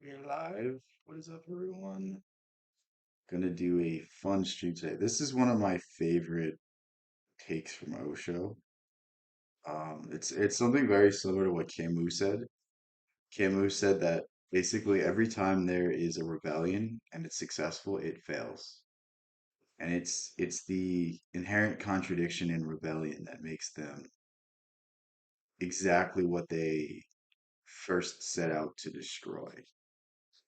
We're live. What is up, everyone? Gonna do a fun stream today. This is one of my favorite takes from Osho. It's something very similar to what Camus said. Camus said that basically every time there is a rebellion and it's successful, it fails. And it's the inherent contradiction in rebellion that makes them exactly what they first set out to destroy.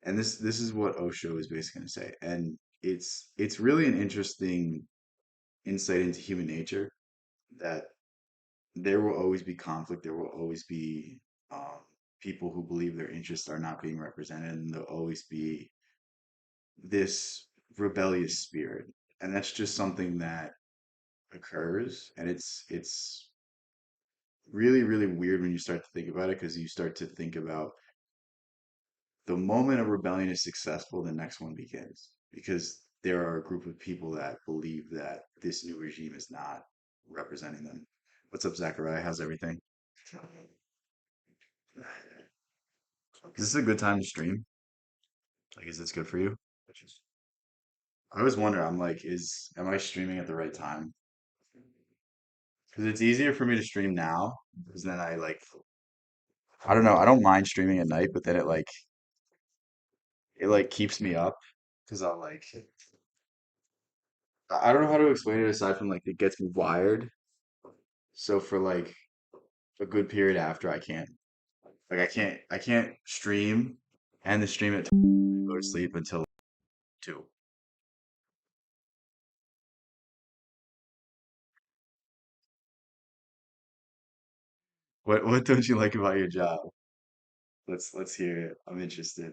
And this is what Osho is basically going to say. And it's really an interesting insight into human nature that there will always be conflict. There will always be um, people who believe their interests are not being represented, and there'll always be this rebellious spirit. And that's just something that occurs, and it's really really weird when you start to think about it because you start to think about the moment a rebellion is successful, the next one begins because there are a group of people that believe that this new regime is not representing them. What's up, Zachariah? How's everything? Is this a good time to stream? Like, is this good for you? I always wonder, I'm like, am I streaming at the right time? Because it's easier for me to stream now because then I don't know, I don't mind streaming at night, but then it keeps me up because I don't know how to explain it aside from like it gets me wired. So for like a good period after I can't stream and the stream at 2 go to sleep until 2. What don't you like about your job? Let's hear it. I'm interested.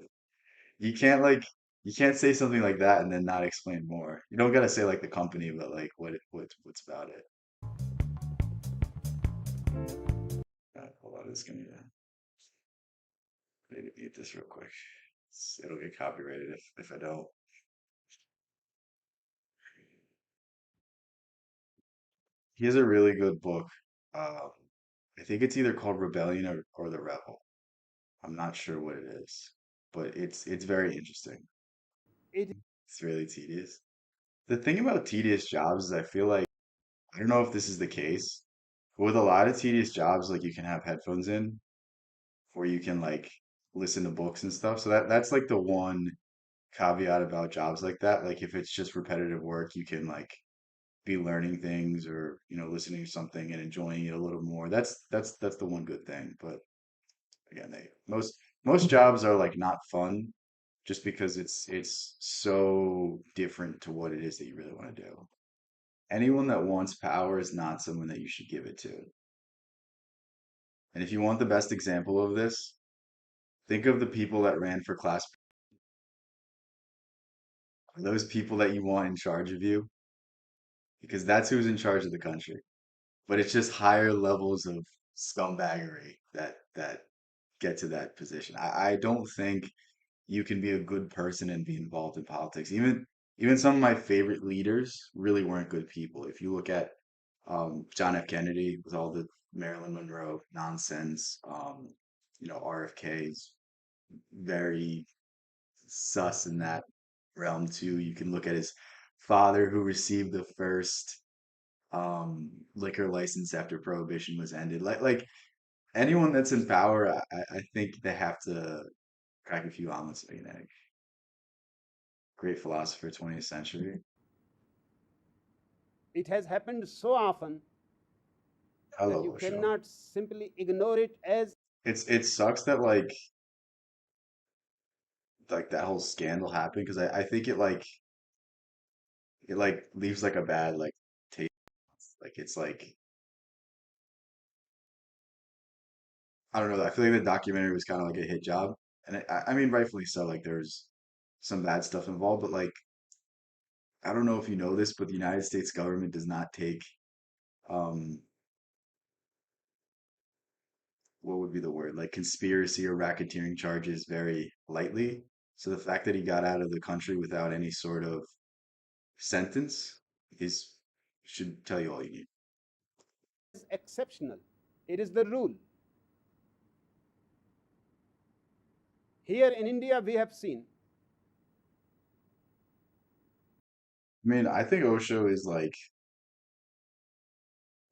You can't like you can't say something like that and then not explain more. You don't gotta say like the company, but like what's about it. Hold on, this gonna need to mute this real quick. It'll get copyrighted if I don't. He has a really good book. Um, I think it's either called Rebellion or The Rebel. I'm not sure what it is, but it's very interesting. It's really tedious. The thing about tedious jobs is I feel like I don't know if this is the case, but with a lot of tedious jobs, like you can have headphones in or you can like listen to books and stuff. So that's like the one caveat about jobs like that. Like if it's just repetitive work, you can like be learning things or listening to something and enjoying it a little more. That's the one good thing. But again, they most jobs are like not fun just because it's so different to what it is that you really want to do. Anyone that wants power is not someone that you should give it to. And if you want the best example of this, think of the people that ran for class. Are those people that you want in charge of you? Because that's who's in charge of the country. But it's just higher levels of scumbaggery that get to that position. I don't think you can be a good person and be involved in politics. Even some of my favorite leaders really weren't good people. If you look at John F. Kennedy with all the Marilyn Monroe nonsense, RFK is very sus in that realm too. You can look at his father who received the first liquor license after prohibition was ended. Like anyone that's in power, I think they have to crack a few omelets to make an egg. Great philosopher, 20th century. Hello, Osho. It sucks that like that whole scandal happened because I think it leaves like a bad like taste. Like it's like I don't know. I feel like the documentary was kind of like a hit job, and I mean rightfully so. Like there's some bad stuff involved, but like I don't know if you know this, but the United States government does not take um what would be the word like conspiracy or racketeering charges very lightly. So the fact that he got out of the country without any sort of sentence is should tell you all you need. Here in India, we have seen I mean, I think Osho is like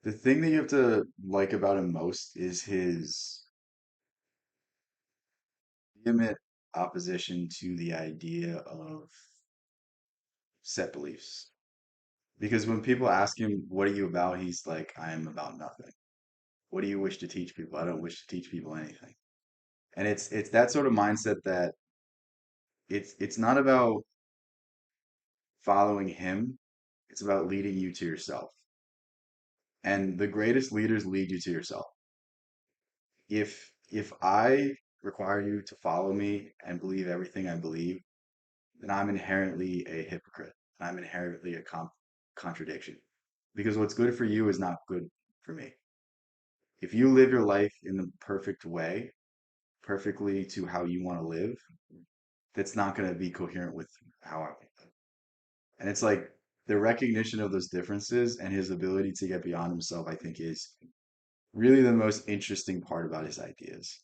the thing that you have to like about him most is his vehement opposition to the idea of set beliefs. Because when people ask him, what are you about? He's like, I am about nothing. What do you wish to teach people? I don't wish to teach people anything. And it's that sort of mindset that it's not about following him, it's about leading you to yourself. And the greatest leaders lead you to yourself. If I require you to follow me and believe everything I believe, then I'm inherently a hypocrite. I'm inherently a contradiction. Because what's good for you is not good for me. If you live your life in the perfect way, perfectly to how you want to live, that's not going to be coherent with how I want to live. And it's like the recognition of those differences and his ability to get beyond himself, I think, is really the most interesting part about his ideas.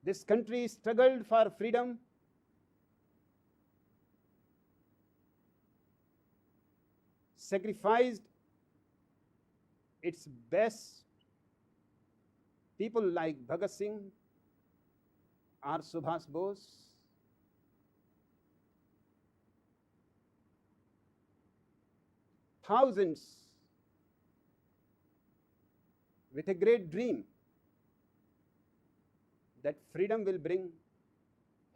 this country struggled for freedom, sacrificed its best people like Bhagat Singh or Subhas Bose, thousands with a great dream that freedom will bring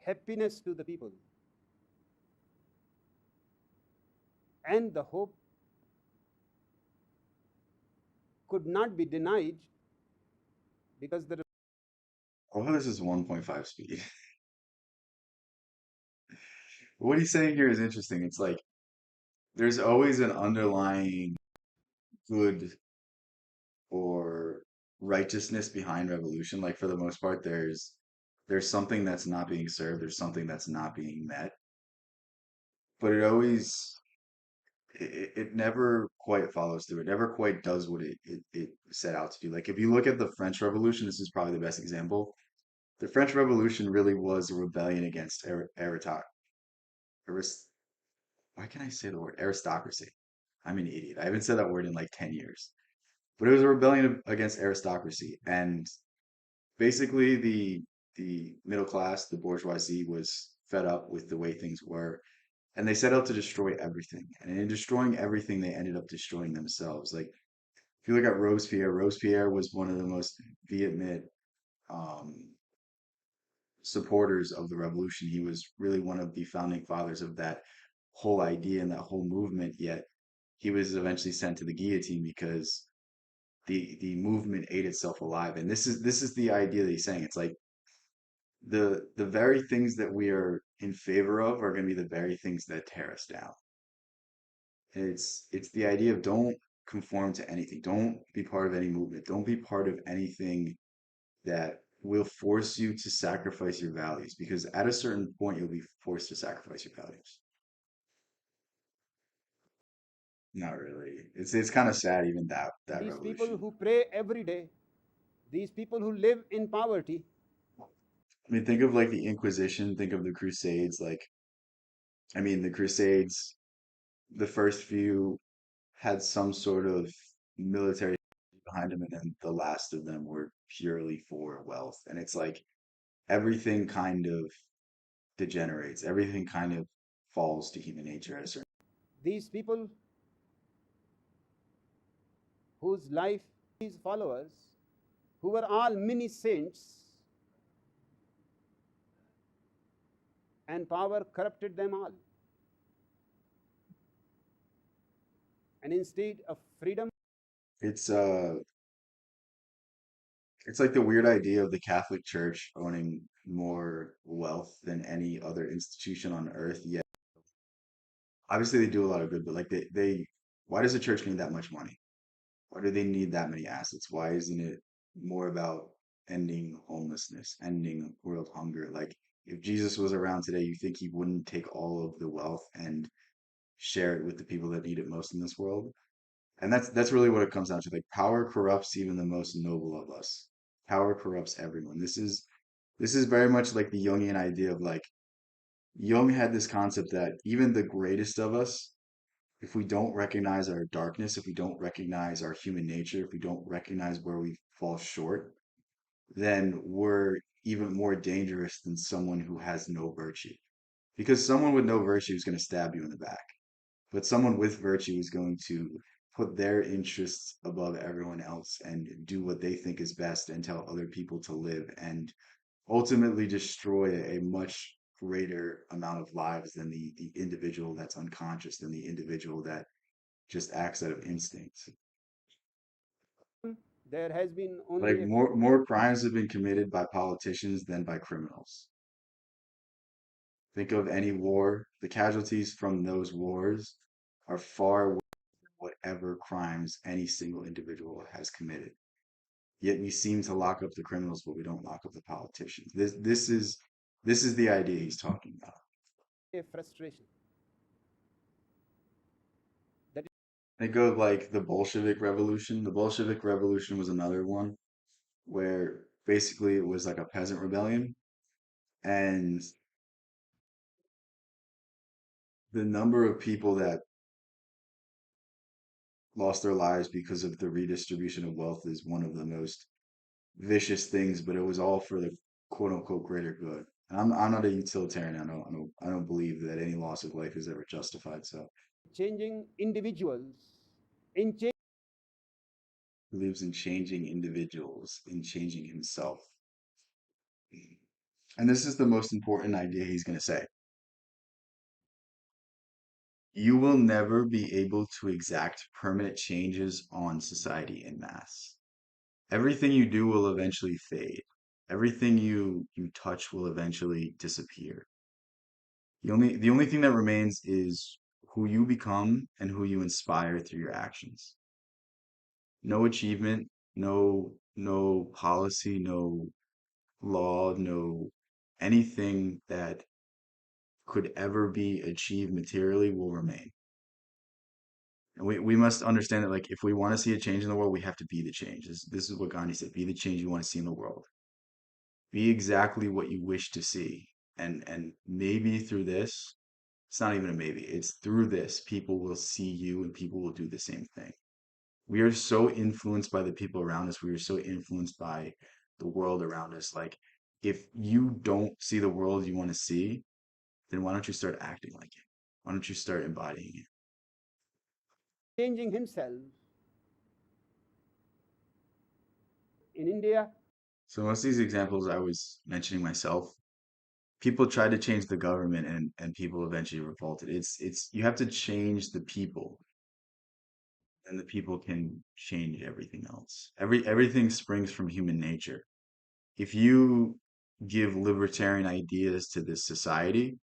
happiness to the people. And the hope could not be denied because the Although this is 1.5 speed. What he's saying here is interesting. It's like there's always an underlying good or righteousness behind revolution. Like for the most part, there's something that's not being served, there's something that's not being met, but it never quite follows through. It never quite does what it set out to do. Like if you look at the French Revolution, this is probably the best example. The French Revolution really was a rebellion against aris, why can I say the word aristocracy? I'm an idiot. I haven't said that word in like 10 years. But it was a rebellion against aristocracy. And basically the middle class, the bourgeoisie was fed up with the way things were, and they set out to destroy everything. And in destroying everything, they ended up destroying themselves. Like if you look at Robespierre, Robespierre was one of the most vehement um, supporters of the revolution. He was really one of the founding fathers of that whole idea and that whole movement. Yet he was eventually sent to the guillotine because the movement ate itself alive. And this is the idea that he's saying. It's like the very things that we are in favor of are going to be the very things that tear us down. It's the idea of don't conform to anything. Don't be part of any movement. Don't be part of anything that will force you to sacrifice your values because at a certain point you'll be forced to sacrifice your values. Not really. It's kind of sad even that these people revolution. who pray every day, these people who live in poverty, I mean, think of like the Inquisition, think of the Crusades. Like, I mean, the Crusades, the first few had some sort of military behind them, and then the last of them were purely for wealth. And it's like everything kind of degenerates, everything kind of falls to human nature at a certain. these people whose life, these followers, who were all mini saints, and power corrupted them all. And instead of freedom, It's it's like the weird idea of the Catholic Church owning more wealth than any other institution on earth. Yet obviously they do a lot of good, but like they why does the church need that much money? Why do they need that many assets? Why isn't it more about ending homelessness, ending world hunger? Like, if Jesus was around today, you think he wouldn't take all of the wealth and share it with the people that need it most in this world? And that's really what it comes down to. Like, power corrupts even the most noble of us. Power corrupts everyone. This is very much like the Jungian idea of like Jung had this concept that even the greatest of us, if we don't recognize our darkness, if we don't recognize our human nature, if we don't recognize where we fall short, then we're even more dangerous than someone who has no virtue. Because someone with no virtue is going to stab you in the back, but someone with virtue is going to put their interests above everyone else and do what they think is best and tell other people to live and ultimately destroy a much greater amount of lives than the individual that's unconscious, than the individual that just acts out of instinct. There has been Like only a more crimes have been committed by politicians than by criminals. Think of any war, the casualties from those wars are far worse than whatever crimes any single individual has committed. Yet we seem to lock up the criminals, but we don't lock up the politicians. This is the idea he's talking about. frustration. That Think of like the Bolshevik Revolution. The Bolshevik Revolution was another one where basically it was like a peasant rebellion, and the number of people that lost their lives because of the redistribution of wealth is one of the most vicious things, but it was all for the quote unquote greater good. And I'm not a utilitarian. I don't believe that any loss of life is ever justified. So changing individuals, in he believes in changing individuals, in changing himself. And this is the most important idea he's going to say. You will never be able to exact permanent changes on society in mass. Everything you do will eventually fade. Everything you touch will eventually disappear. The only thing that remains is who you become and who you inspire through your actions. No achievement, no policy, no law, no anything that could ever be achieved materially will remain. And we must understand that like if we want to see a change in the world, we have to be the change. This is what Gandhi said, be the change you want to see in the world. Be exactly what you wish to see. And maybe through this, it's not even a maybe, it's through this people will see you and people will do the same thing. We are so influenced by the people around us. We are so influenced by the world around us. Like if you don't see the world you want to see, then why don't you start acting like it? Why don't you start embodying it? changing himself in India. So most of these examples I was mentioning myself, people tried to change the government and people eventually revolted. It's you have to change the people and the people can change everything else. Everything springs from human nature. If you give libertarian ideas to this society,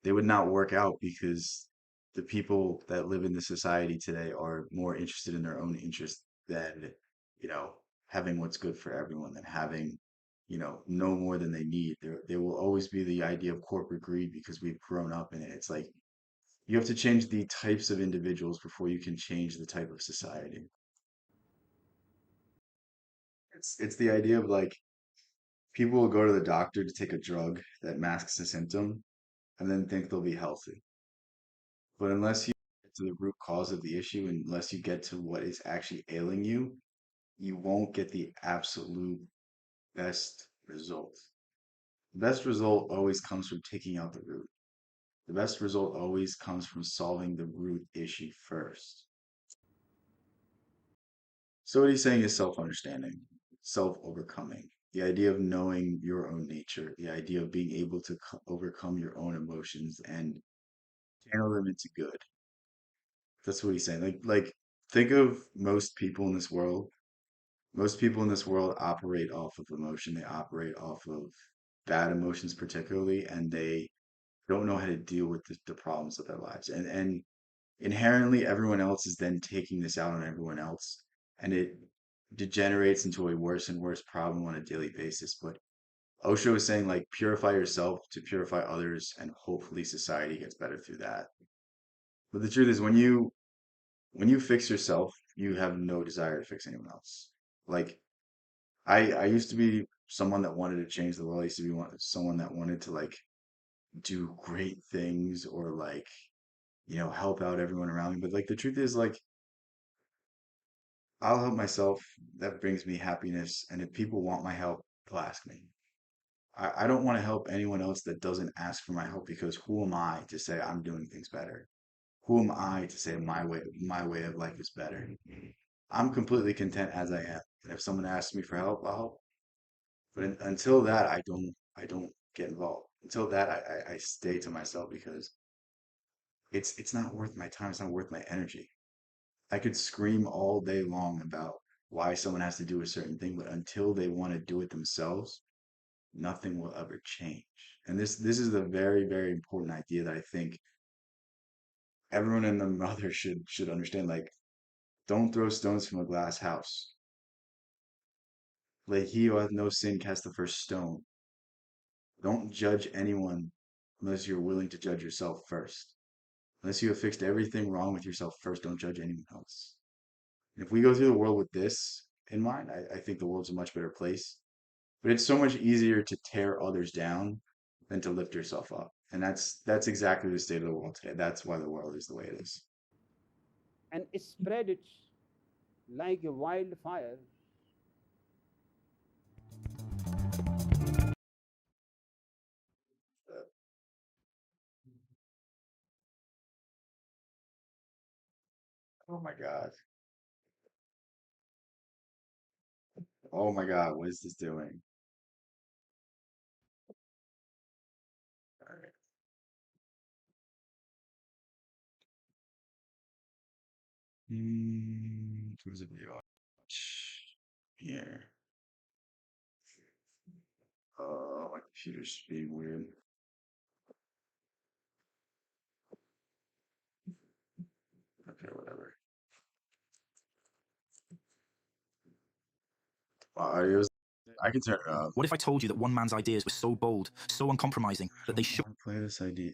they would not work out because the people that live in the society today are more interested in their own interest than, you know, having what's good for everyone, than having, no more than they need. There will always be the idea of corporate greed because we've grown up in it. It's like you have to change the types of individuals before you can change the type of society. It's the idea of like people will go to the doctor to take a drug that masks a symptom and then think they'll be healthy. But unless you get to the root cause of the issue, unless you get to what is actually ailing you, you won't get the absolute best result. The best result always comes from taking out the root. The best result always comes from solving the root issue first. So what he's saying is self-understanding, self-overcoming, the idea of knowing your own nature, the idea of being able to overcome your own emotions and channel them into good. That's what he's saying. Like think of most people in this world. Most people in this world operate off of emotion. They operate off of bad emotions particularly, and they don't know how to deal with the problems of their lives. And inherently everyone else is then taking this out on everyone else, and it degenerates into a worse and worse problem on a daily basis. But Osho is saying like purify yourself to purify others, and hopefully society gets better through that. But the truth is when you fix yourself, you have no desire to fix anyone else. Like I used to be someone that wanted to change the world. I used to be someone that wanted to like do great things or like, help out everyone around me. But like the truth is like I'll help myself. That brings me happiness. And if people want my help, they'll ask me. I don't want to help anyone else that doesn't ask for my help because who am I to say I'm doing things better? Who am I to say my way of life is better? I'm completely content as I am. And if someone asks me for help, I'll help. But until that, I don't get involved. Until that, I stay to myself because it's not worth my time. It's not worth my energy. I could scream all day long about why someone has to do a certain thing, but until they want to do it themselves, nothing will ever change. And this is a very, very important idea that I think everyone and their mother should understand. Like, don't throw stones from a glass house. Let he who hath no sin cast the first stone. Don't judge anyone unless you're willing to judge yourself first. Unless you have fixed everything wrong with yourself first, don't judge anyone else. And if we go through the world with this in mind, I think the world's a much better place. But it's so much easier to tear others down than to lift yourself up. And that's exactly the state of the world today. That's why the world is the way it is. and spread it like a wildfire. Uh, oh my God. Oh my God, what is this doing? All right. Who's a video? Here. My computer's being weird. Okay, whatever. Audio's. I can turn it up. What if I told you that one man's ideas were so bold, so uncompromising, I that they don't shook want to play this idea.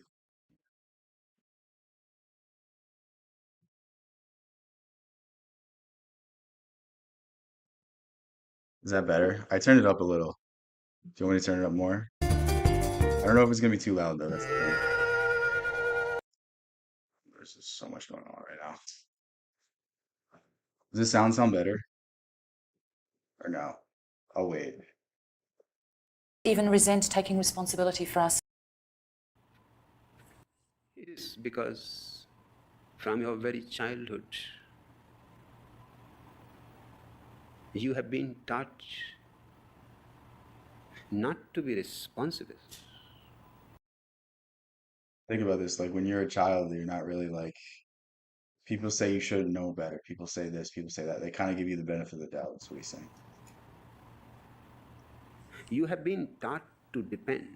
Is that better? I turned it up a little. Do you want me to turn it up more? I don't know if it's gonna be too loud though. That's the thing. There's just so much going on right now. Does this sound better or no? I'll wait. even resent taking responsibility for us. Yes, because from your very childhood, you have been taught not to be responsible. Think about this. Like when you're a child, you're not really like people say you should know better. People say this, people say that. They kind of give you the benefit of the doubt. That's what he's saying. You have been taught to depend.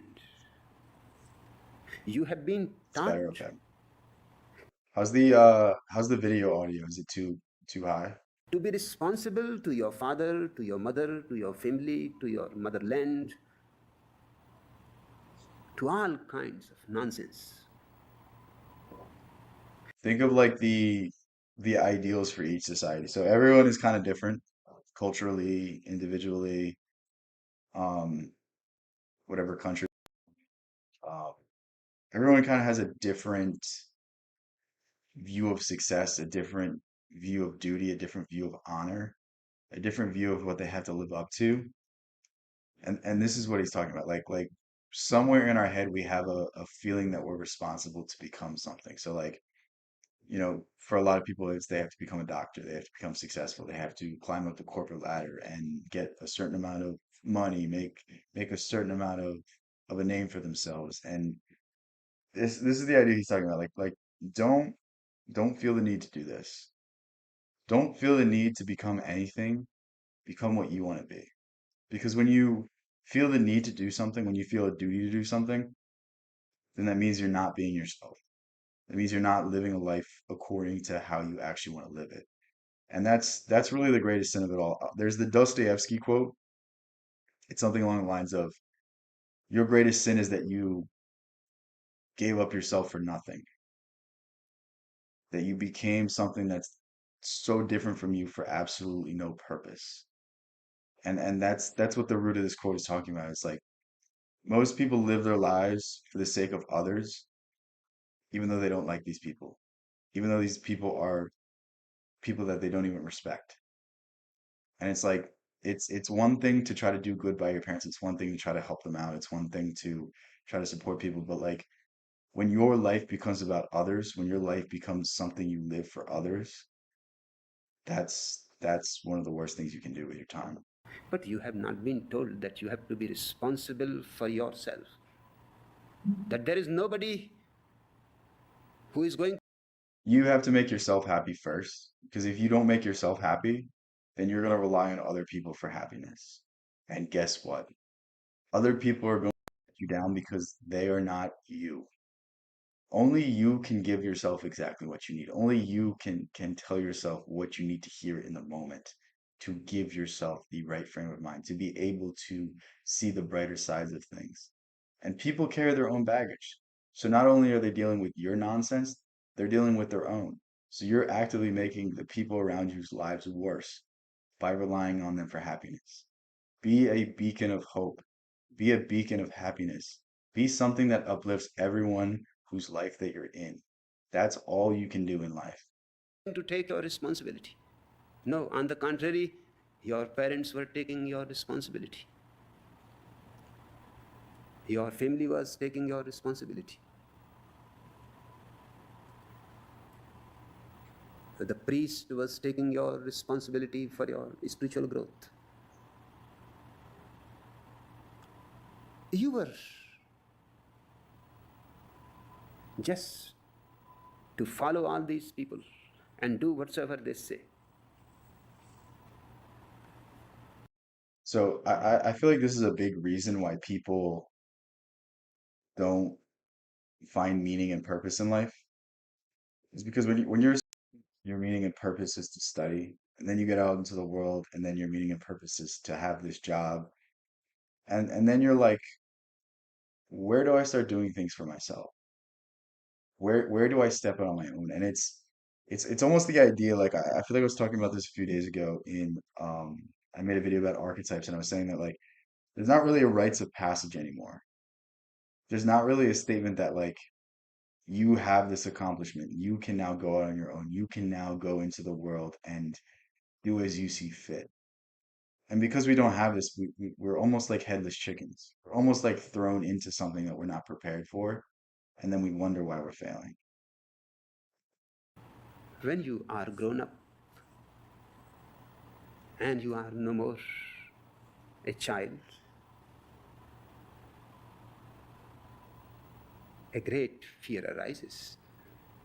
You have been It's better, taught okay. How's the video audio? Is it too high? to be responsible to your father, to your mother, to your family, to your motherland, to all kinds of nonsense. Think of like the ideals for each society. So everyone is kind of different culturally, individually, um, whatever country. Um, everyone kind of has a different view of success, a different view of duty, a different view of honor, a different view of what they have to live up to. And this is what he's talking about. Like somewhere in our head we have a feeling that we're responsible to become something. So like, for a lot of people it's they have to become a doctor, they have to become successful, they have to climb up the corporate ladder and get a certain amount of money, make a certain amount of a name for themselves. And this is the idea he's talking about. Like don't don't feel the need to do this. Don't feel the need to become anything. Become what you want to be. Because when you feel the need to do something, when you feel a duty to do something, then that means you're not being yourself. It means you're not living a life according to how you actually want to live it. And that's really the greatest sin of it all. There's the Dostoevsky quote. It's something along the lines of, "Your greatest sin is that you gave up yourself for nothing, that you became something that's so different from you for absolutely no purpose." And that's what the root of this quote is talking about. It's like most people live their lives for the sake of others, even though they don't like these people, even though these people are people that they don't even respect. And it's like it's one thing to try to do good by your parents. It's one thing to try to help them out. It's one thing to try to support people. But like when your life becomes about others, when your life becomes something you live for others, that's one of the worst things you can do with your time. But you have not been told that you have to be responsible for yourself. That there is nobody who is going. You have to make yourself happy first, because if you don't make yourself happy, then you're going to rely on other people for happiness. And guess what? Other people are going to let you down because they are not you. Only you can give yourself exactly what you need. Only you can tell yourself what you need to hear in the moment to give yourself the right frame of mind, to be able to see the brighter sides of things. And people carry their own baggage. So not only are they dealing with your nonsense, they're dealing with their own. So you're actively making the people around you's lives worse by relying on them for happiness. Be a beacon of hope. Be a beacon of happiness. Be something that uplifts everyone whose life that you're in. That's all you can do in life. To take your responsibility. No, on the contrary, your parents were taking your responsibility. Your family was taking your responsibility. The priest was taking your responsibility for your spiritual growth. You were just to follow all these people and do whatsoever they say. So I feel like this is a big reason why people don't find meaning and purpose in life. Is because when your meaning and purpose is to study, and then you get out into the world, and then your meaning and purpose is to have this job, and then you're like, where do I start doing things for myself? Where do I step out on my own? And it's almost the idea like I feel like I was talking about this a few days ago in I made a video about archetypes and I was saying that like there's not really a rites of passage anymore. There's not really a statement that like you have this accomplishment. You can now go out on your own. You can now go into the world and do as you see fit. And because we don't have this, we're almost like headless chickens. We're almost like thrown into something that we're not prepared for, and then we wonder why we're failing. When you are grown up and you are no more a child, a great fear arises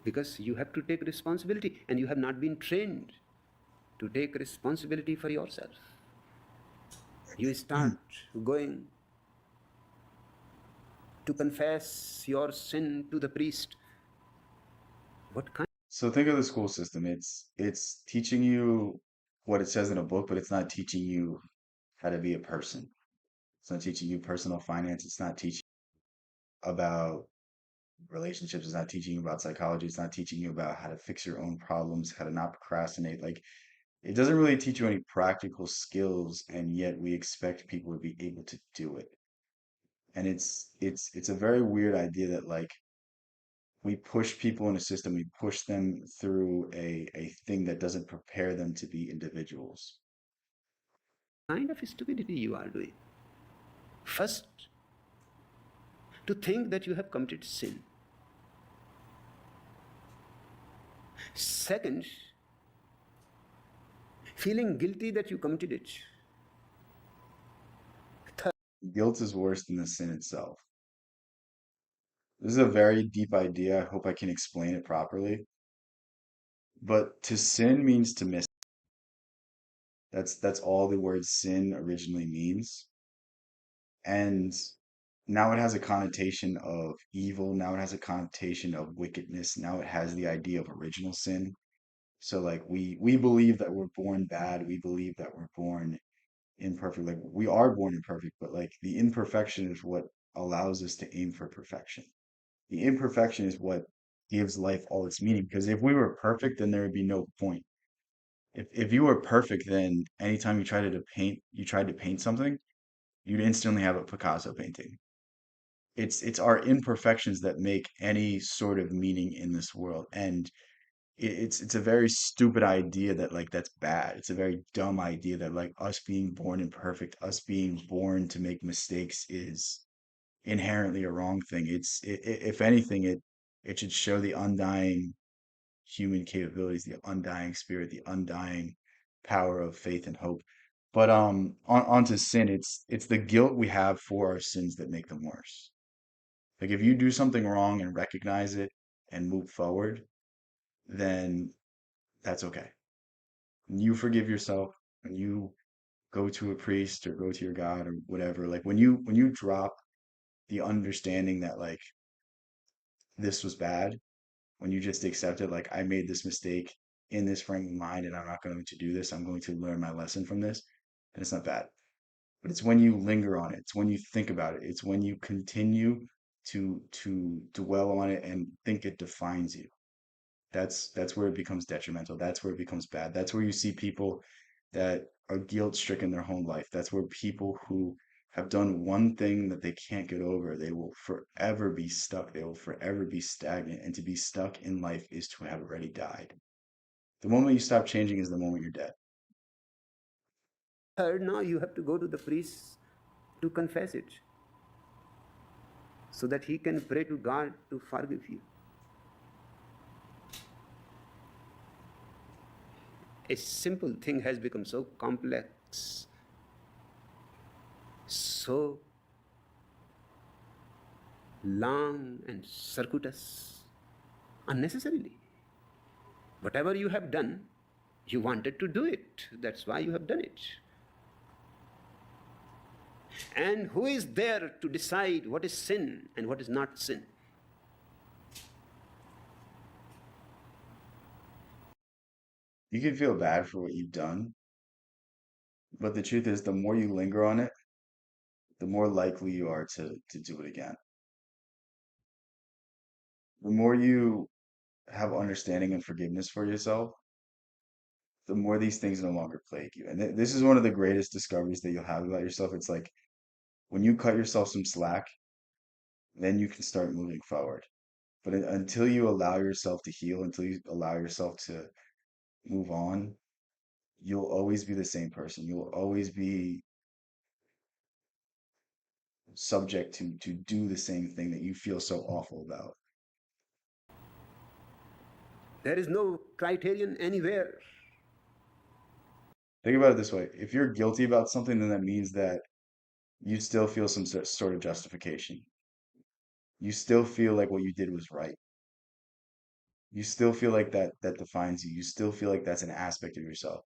because you have to take responsibility and you have not been trained to take responsibility for yourself. You start going to confess your sin to the priest. What kind? So think of the school system. It's teaching you what it says in a book, but it's not teaching you how to be a person. It's not teaching you personal finance. It's not teaching about relationships. It's not teaching you about psychology. It's not teaching you about how to fix your own problems, how to not procrastinate. Like it doesn't really teach you any practical skills, and yet we expect people to be able to do it. And it's a very weird idea that like we push people in a system, we push them through a thing that doesn't prepare them to be individuals. Kind of stupidity you are doing? First, to think that you have committed sin. Second, feeling guilty that you committed it. Guilt is worse than the sin itself. This is a very deep idea. I hope I can explain it properly. But to sin means to miss. That's all the word sin originally means. And now it has a connotation of evil. Now it has a connotation of wickedness. Now it has the idea of original sin. So like we believe that we're born bad. We believe that we're born imperfect. Like we are born imperfect, but like the imperfection is what allows us to aim for perfection. The imperfection is what gives life all its meaning. Because if we were perfect, then there would be no point. If you were perfect, then anytime you tried to paint something, you'd instantly have a Picasso painting. It's our imperfections that make any sort of meaning in this world. And it's a very stupid idea that like that's bad. It's a very dumb idea that like us being born imperfect, us being born to make mistakes is inherently a wrong thing. If anything, it should show the undying human capabilities, the undying spirit, the undying power of faith and hope. But onto sin, it's the guilt we have for our sins that make them worse. Like if you do something wrong and recognize it and move forward, then that's okay. When you forgive yourself, when you go to a priest or go to your God or whatever, like when you drop the understanding that like this was bad, when you just accept it, like I made this mistake in this frame of mind and I'm not going to do this, I'm going to learn my lesson from this, and it's not bad. But it's when you linger on it, it's when you think about it, it's when you continue to dwell on it and think it defines you. That's where it becomes detrimental. That's where it becomes bad. That's where you see people that are guilt stricken their whole life. That's where people who have done one thing that they can't get over, they will forever be stuck. They will forever be stagnant. And to be stuck in life is to have already died. The moment you stop changing is the moment you're dead. Third, now you have to go to the priest to confess it so that he can pray to God to forgive you. A simple thing has become so complex, so long and circuitous unnecessarily. Whatever you have done, you wanted to do it. That's why you have done it. And who is there to decide what is sin and what is not sin? You can feel bad for what you've done, but the truth is, the more you linger on it, the more likely you are to do it again. The more you have understanding and forgiveness for yourself, the more these things no longer plague you. And this is one of the greatest discoveries that you'll have about yourself. It's like when you cut yourself some slack, then you can start moving forward. But until you allow yourself to heal, until you allow yourself to move on, you'll always be the same person. You'll always be subject to do the same thing that you feel so awful about. There is no criterion anywhere. Think about it this way. If you're guilty about something, then that means that you still feel some sort of justification. You still feel like what you did was right. You still feel like that defines you. You still feel like that's an aspect of yourself.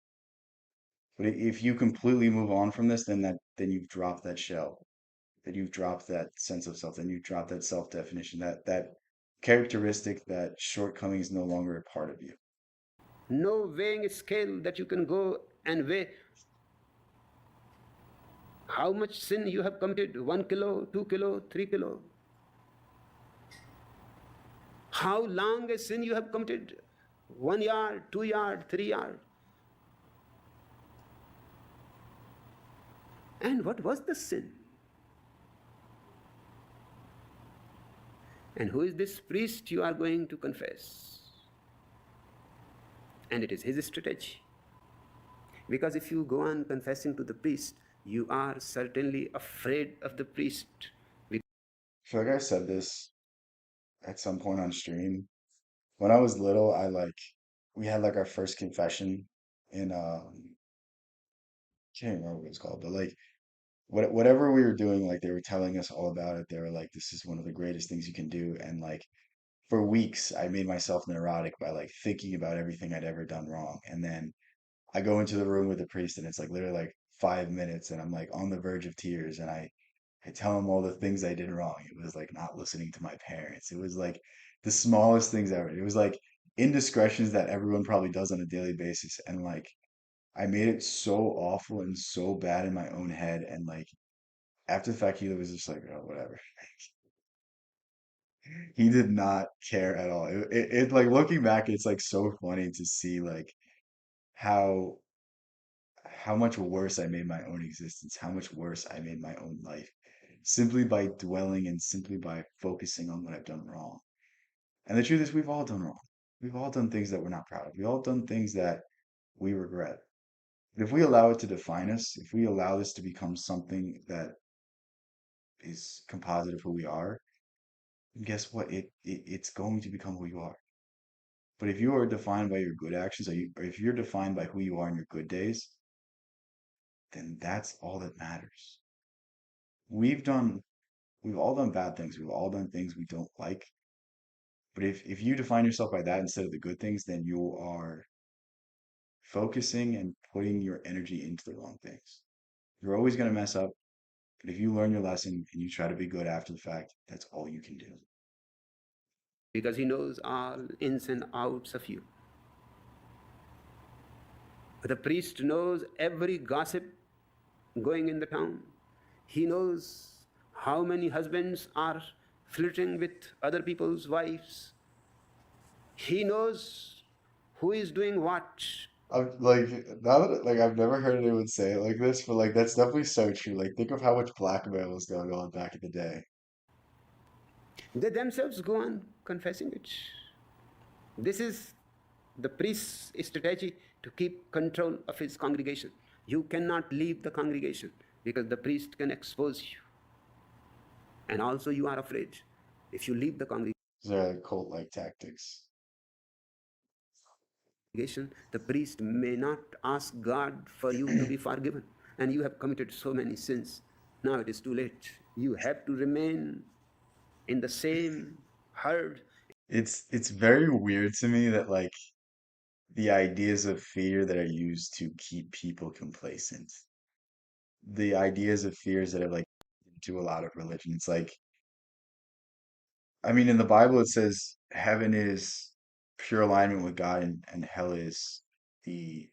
But if you completely move on from this, then you've dropped that shell, then you've dropped that sense of self, then you've dropped that self-definition, that characteristic, that shortcoming is no longer a part of you. No weighing scale that you can go and weigh how much sin you have committed, 1 kilo, 2 kilo, 3 kilo. How long a sin you have committed, 1 yard, 2 yard, 3 yard. And what was the sin? And who is this priest you are going to confess? And it is his strategy. Because if you go on confessing to the priest, you are certainly afraid of the priest. I feel like I said this at some point on stream. When I was little, we had like our first confession in can't remember what it's called, but like whatever we were doing, like they were telling us all about it. They were like, this is one of the greatest things you can do. And like for weeks, I made myself neurotic by like thinking about everything I'd ever done wrong. And then I go into the room with the priest and it's like literally like 5 minutes and I'm like on the verge of tears and I tell him all the things I did wrong. It was like not listening to my parents. It was like the smallest things ever. It was like indiscretions that everyone probably does on a daily basis. And like I made it so awful and so bad in my own head. And like after the fact, he was just like, oh, whatever. He did not care at all. Like looking back, it's like so funny to see like how how much worse I made my own existence, how much worse I made my own life, simply by dwelling and simply by focusing on what I've done wrong. And the truth is, we've all done wrong. We've all done things that we're not proud of. We've all done things that we regret. But if we allow it to define us, if we allow this to become something that is composite of who we are, guess what? It's going to become who you are. But if you are defined by your good actions, or if you're defined by who you are in your good days, then that's all that matters. We've done, we've all done bad things. We've all done things we don't like. But if you define yourself by that instead of the good things, then you are focusing and putting your energy into the wrong things. You're always going to mess up. But if you learn your lesson and you try to be good after the fact, that's all you can do. because he knows all ins and outs of you. The priest knows every gossip going in the town. He knows how many husbands are flirting with other people's wives. He knows who is doing what. I'm like now that like I've never heard anyone say it like this, but like that's definitely so true. Like think of how much blackmail was going on back in the day. They themselves go on confessing it. This is the priest's strategy to keep control of his congregation. You cannot leave the congregation because the priest can expose you. And also, you are afraid if you leave the These are like cult-like tactics. congregation, the priest may not ask God for you to be forgiven. And you have committed so many sins. Now it is too late. You have to remain in the same herd. It's very weird to me that like the ideas of fear that are used to keep people complacent, the ideas of fears that have like into a lot of religion. It's like, I mean, in the Bible it says heaven is pure alignment with God and hell is the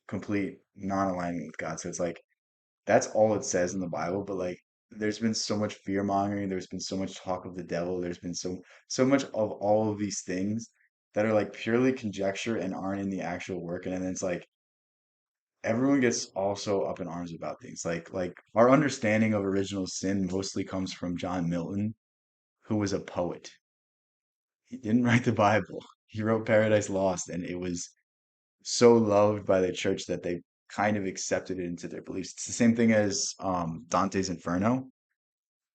complete non-alignment with God. So it's like that's all it says in the Bible, but like there's been so much fear mongering, there's been so much talk of the devil, there's been so much of all of these things that are like purely conjecture and aren't in the actual work. And then it's like everyone gets also up in arms about things. Like our understanding of original sin mostly comes from John Milton, who was a poet. He didn't write the Bible. He wrote Paradise Lost, and it was so loved by the church that they kind of accepted it into their beliefs. It's the same thing as Dante's Inferno.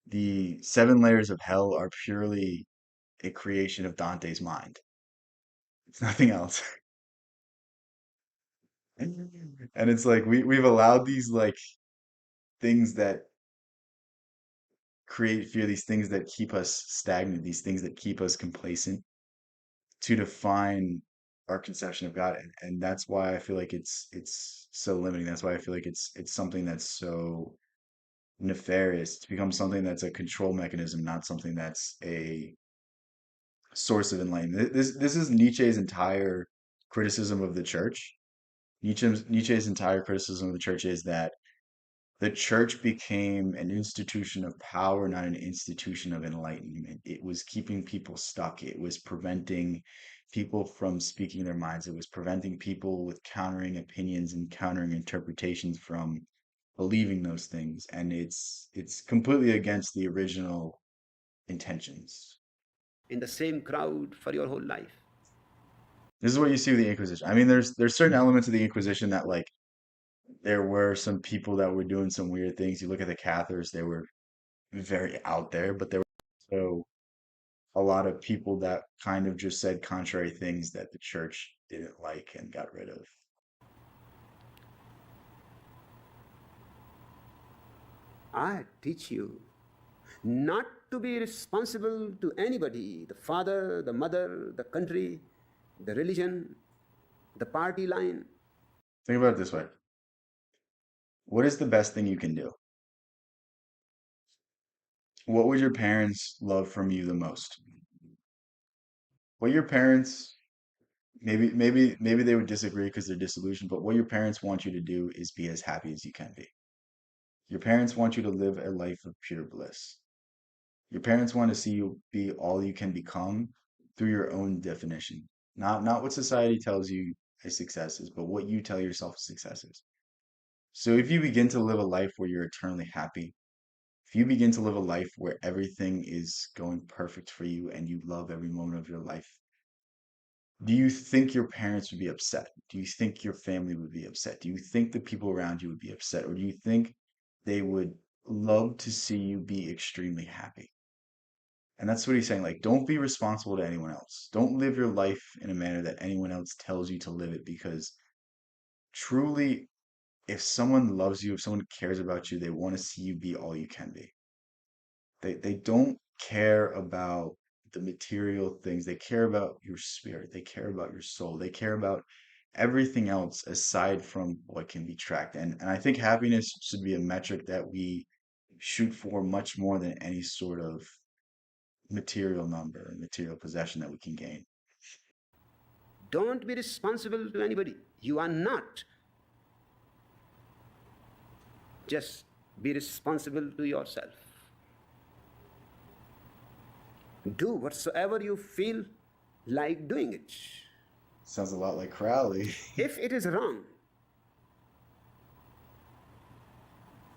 The seven layers of hell are purely a creation of Dante's mind. It's nothing else. And it's like we've allowed these like things that create fear, these things that keep us stagnant, these things that keep us complacent to define our conception of God. And that's why I feel like it's so limiting. That's why I feel like it's something that's so nefarious. It's become something that's a control mechanism, not something that's a source of enlightenment. This is Nietzsche's entire criticism of the church. Nietzsche's entire criticism of the church is that the church became an institution of power, not an institution of enlightenment. It was keeping people stuck. It was preventing people from speaking their minds. It was preventing people with countering opinions and countering interpretations from believing those things. And it's completely against the original intentions. In the same crowd for your whole life. This is what you see with the Inquisition. I mean, there's certain elements of the Inquisition that like there were some people that were doing some weird things. You look at the Cathars, they were very out there, but there were also a lot of people that kind of just said contrary things that the church didn't like and got rid of. I teach you not to be responsible to anybody, the father, the mother, the country, the religion, the party line. Think about it this way. What is the best thing you can do? What would your parents love from you the most? What your parents maybe they would disagree because they're disillusioned, but what your parents want you to do is be as happy as you can be. Your parents want you to live a life of pure bliss. Your parents want to see you be all you can become through your own definition, not what society tells you a success is, but what you tell yourself success is. So if you begin to live a life where you're eternally happy, if you begin to live a life where everything is going perfect for you and you love every moment of your life, do you think your parents would be upset? Do you think your family would be upset? Do you think the people around you would be upset? Or do you think they would love to see you be extremely happy? And that's what he's saying. Like, don't be responsible to anyone else. Don't live your life in a manner that anyone else tells you to live it because truly, if someone loves you, if someone cares about you, they want to see you be all you can be. They don't care about the material things. They care about your spirit. They care about your soul. They care about everything else aside from what can be tracked. And I think happiness should be a metric that we shoot for much more than any sort of material number, material possession that we can gain. Don't be responsible to anybody. You are not. Just be responsible to yourself. Do whatsoever you feel like doing it. Sounds a lot like Crowley. If it is wrong,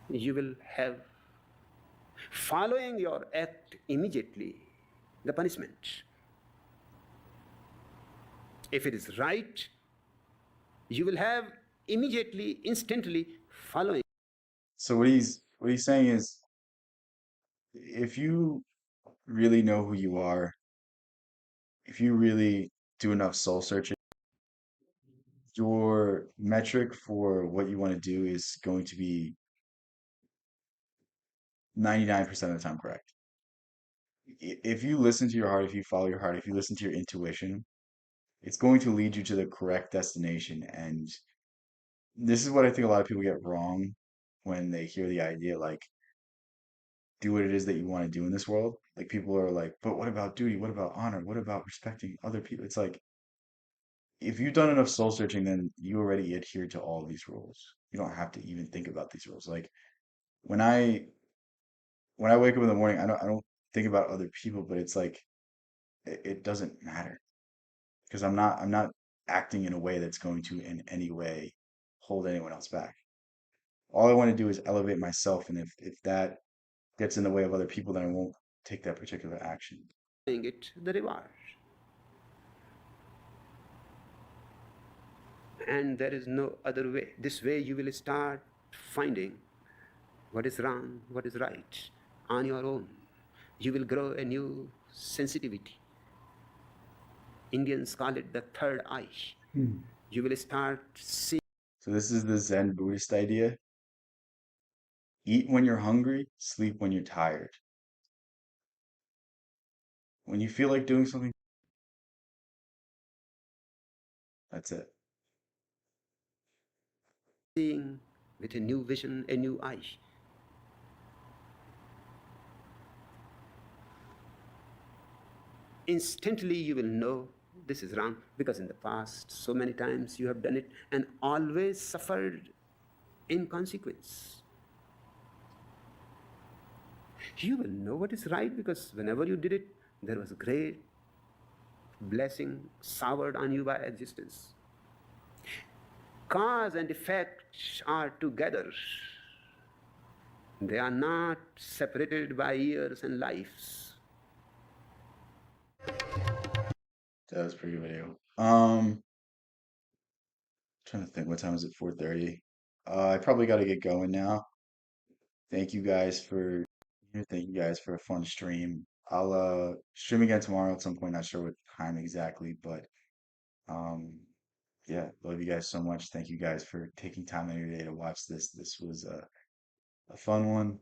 you will have, following your act immediately, the punishment. If it is right, you will have immediately, instantly following. So what he's saying is if you really know who you are, if you really do enough soul searching, your metric for what you want to do is going to be 99% of the time correct. If you listen to your heart, if you follow your heart, if you listen to your intuition, it's going to lead you to the correct destination. And this is what I think a lot of people get wrong when they hear the idea like do what it is that you want to do in this world. Like people are like, but what about duty? What about honor? What about respecting other people? It's like if you've done enough soul searching, then you already adhere to all these rules. You don't have to even think about these rules. Like when I when I wake up in the morning, I don't think about other people, but it's like it doesn't matter because I'm not acting in a way that's going to in any way hold anyone else back. All I want to do is elevate myself, and if that gets in the way of other people, then I won't take that particular action. It the reward. And there is no other way. This way you will start finding what is wrong, what is right on your own. You will grow a new sensitivity. Indians call it the third eye. Hmm. You will start seeing. So this is the Zen Buddhist idea. Eat when you're hungry, sleep when you're tired. When you feel like doing something, that's it. With a new vision, a new eye. Instantly you will know this is wrong because in the past so many times you have done it and always suffered in consequence. You will know what is right because whenever you did it, there was a great blessing showered on you by existence. Cause and effect are together. They are not separated by years and lives. That was a pretty good video. Trying to think what time is it? 4:30. I probably got to get going now. Thank you guys for thank you guys for a fun stream. I'll stream again tomorrow at some point, not sure what time exactly, but um yeah, love you guys so much. Thank you guys for taking time out of your day to watch this. This was a fun one.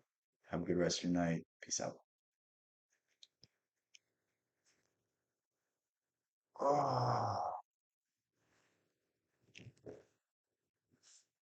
Have a good rest of your night. Peace out. Ah.